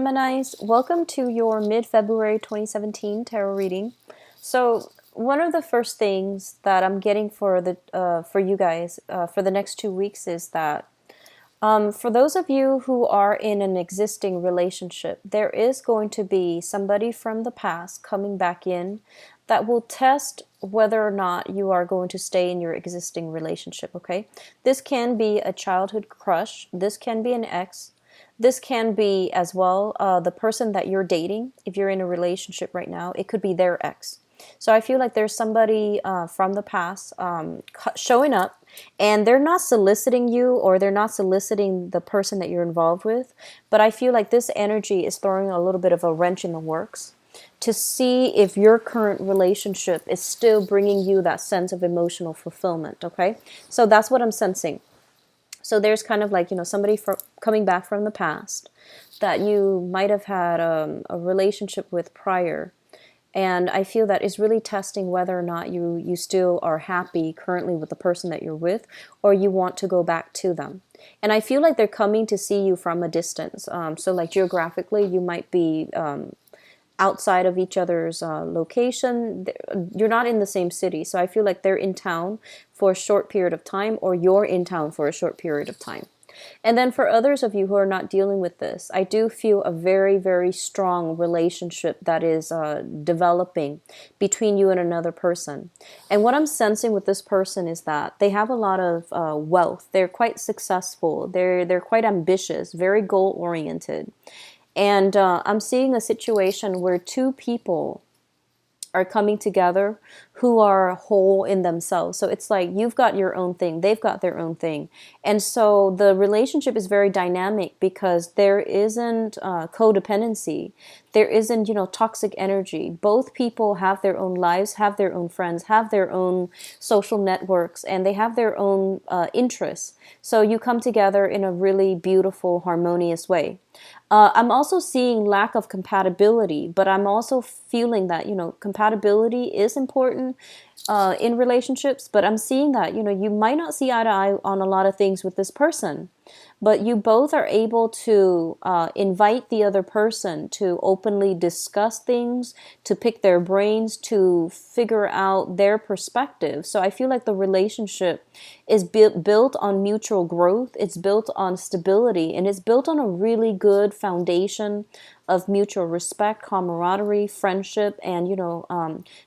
Geminis, welcome to your mid-February 2017 tarot reading. So, one of the first things that I'm getting for you guys for the next 2 weeks is that for those of you who are in an existing relationship, there is going to be somebody from the past coming back in that will test whether or not you are going to stay in your existing relationship, okay? This can be a childhood crush. This can be an ex. This can be as well the person that you're dating. If you're in a relationship right now, it could be their ex. So I feel like there's somebody from the past showing up, and they're not soliciting you, or they're not soliciting the person that you're involved with. But I feel like this energy is throwing a little bit of a wrench in the works to see if your current relationship is still bringing you that sense of emotional fulfillment, okay? So that's what I'm sensing. So there's kind of like, somebody coming back from the past that you might have had a relationship with prior. And I feel that is really testing whether or not you still are happy currently with the person that you're with, or you want to go back to them. And I feel like they're coming to see you from a distance. So like geographically, you might be outside of each other's location. You're not in the same city. So I feel like they're in town for a short period of time, or you're in town for a short period of time. And then for others of you who are not dealing with this, I do feel a very, very strong relationship that is developing between you and another person. And what I'm sensing with this person is that they have a lot of wealth. They're quite successful. They're quite ambitious, very goal oriented. And I'm seeing a situation where two people are coming together who are whole in themselves. So it's like you've got your own thing, they've got their own thing. And so the relationship is very dynamic because there isn't codependency. There isn't, toxic energy. Both people have their own lives, have their own friends, have their own social networks, and they have their own interests. So you come together in a really beautiful, harmonious way. I'm also seeing lack of compatibility, but I'm also feeling that, compatibility is important in relationships, but I'm seeing that, you might not see eye to eye on a lot of things with this person, but you both are able to invite the other person to openly discuss things, to pick their brains, to figure out their perspective. So I feel like the relationship is built on mutual growth, it's built on stability, and it's built on a really good foundation of mutual respect, camaraderie, friendship, and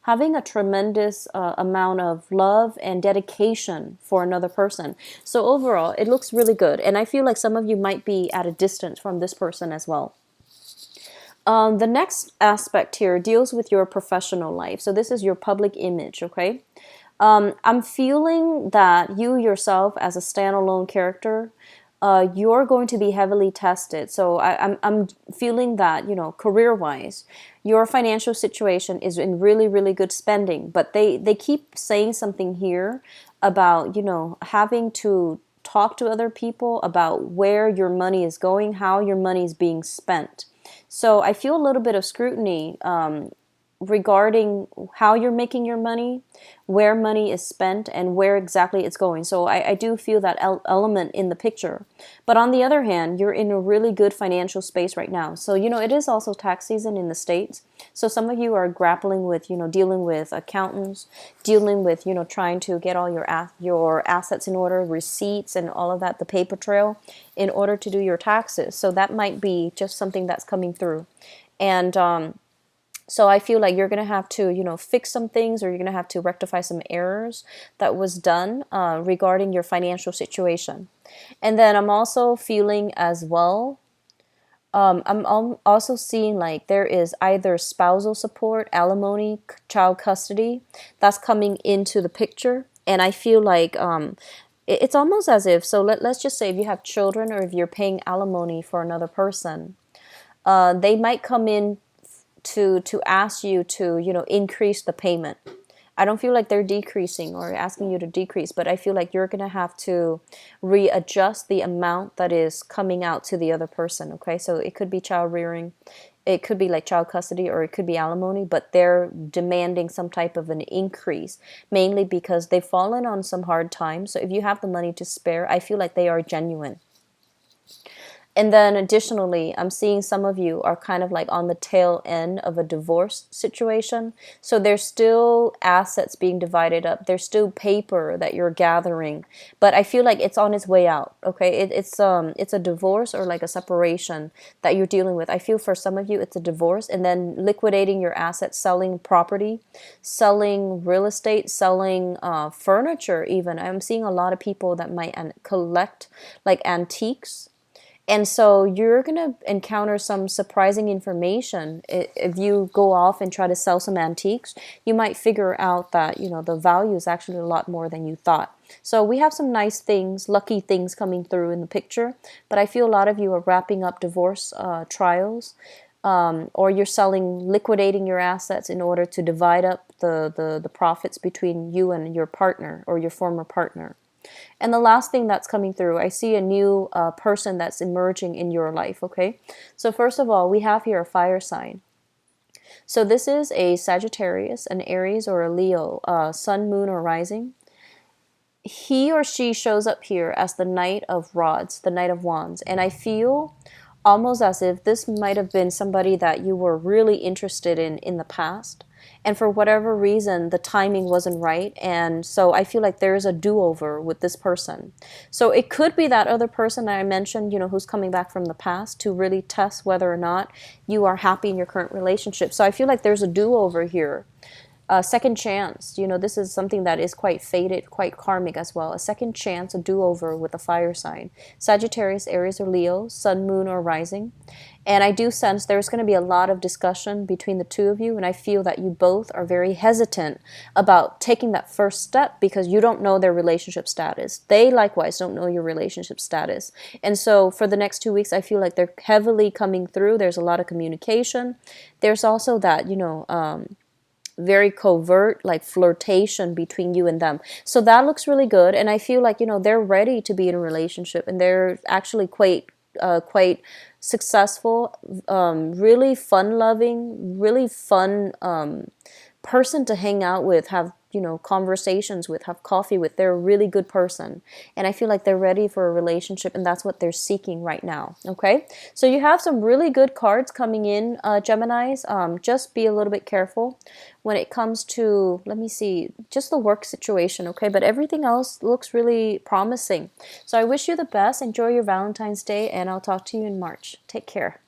having a tremendous amount of love and dedication for another person. So overall, it looks really good, and I feel like some of you might be at a distance from this person as well. The next aspect here deals with your professional life. So this is your public image, okay? I'm feeling that you yourself, as a standalone character, you're going to be heavily tested. So I'm feeling that, career-wise, your financial situation is in really, really good spending. But they keep saying something here about, having to talk to other people about where your money is going, how your money is being spent. So I feel a little bit of scrutiny regarding how you're making your money, where money is spent, and where exactly it's going. So I do feel that element in the picture. But on the other hand, you're in a really good financial space right now. So, it is also tax season in the States. So some of you are grappling with, dealing with accountants, dealing with, trying to get all your assets in order, receipts and all of that, the paper trail, in order to do your taxes. So that might be just something that's coming through. And so I feel like you're going to have to, fix some things, or you're going to have to rectify some errors that was done regarding your financial situation. And then I'm also feeling as well, I'm also seeing like there is either spousal support, alimony, child custody that's coming into the picture. And I feel like it's almost as if, so let's just say if you have children, or if you're paying alimony for another person, they might come in to ask you to, increase the payment. I don't feel like they're decreasing or asking you to decrease, but I feel like you're going to have to readjust the amount that is coming out to the other person, okay? So it could be child rearing, it could be like child custody, or it could be alimony, but they're demanding some type of an increase, mainly because they've fallen on some hard times. So if you have the money to spare, I feel like they are genuine. And then additionally, I'm seeing some of you are kind of like on the tail end of a divorce situation. So there's still assets being divided up. There's still paper that you're gathering, but I feel like it's on its way out. Okay, it's a divorce or like a separation that you're dealing with. I feel for some of you it's a divorce, and then liquidating your assets, selling property, selling real estate, selling furniture. Even I'm seeing a lot of people that might collect like antiques, and so you're going to encounter some surprising information. If you go off and try to sell some antiques, you might figure out that, the value is actually a lot more than you thought. So we have some nice things, lucky things coming through in the picture, but I feel a lot of you are wrapping up divorce trials, or you're liquidating your assets in order to divide up the profits between you and your partner or your former partner. And the last thing that's coming through, I see a new person that's emerging in your life, okay? So first of all, we have here a fire sign. So this is a Sagittarius, an Aries, or a Leo, sun, moon, or rising. He or she shows up here as the Knight of Rods, the Knight of Wands. And I feel almost as if this might have been somebody that you were really interested in the past. And for whatever reason, the timing wasn't right. And so I feel like there is a do-over with this person. So it could be that other person that I mentioned, who's coming back from the past to really test whether or not you are happy in your current relationship. So I feel like there's a do-over here. A second chance, this is something that is quite fated, quite karmic as well. A second chance, a do-over with a fire sign. Sagittarius, Aries, or Leo, sun, moon, or rising. And I do sense there's going to be a lot of discussion between the two of you, and I feel that you both are very hesitant about taking that first step because you don't know their relationship status. They likewise don't know your relationship status. And so for the next 2 weeks, I feel like they're heavily coming through. There's a lot of communication. There's also that, very covert like flirtation between you and them. So that looks really good, and I feel like they're ready to be in a relationship, and they're actually quite successful, really fun loving, really fun person to hang out with, have conversations with, have coffee with. They're a really good person, and I feel like they're ready for a relationship, and that's what they're seeking right now. Okay, so you have some really good cards coming in, Geminis. Just be a little bit careful when it comes to, let me see, just the work situation. Okay, but everything else looks really promising. So I wish you the best. Enjoy your Valentine's Day, and I'll talk to you in March. Take care.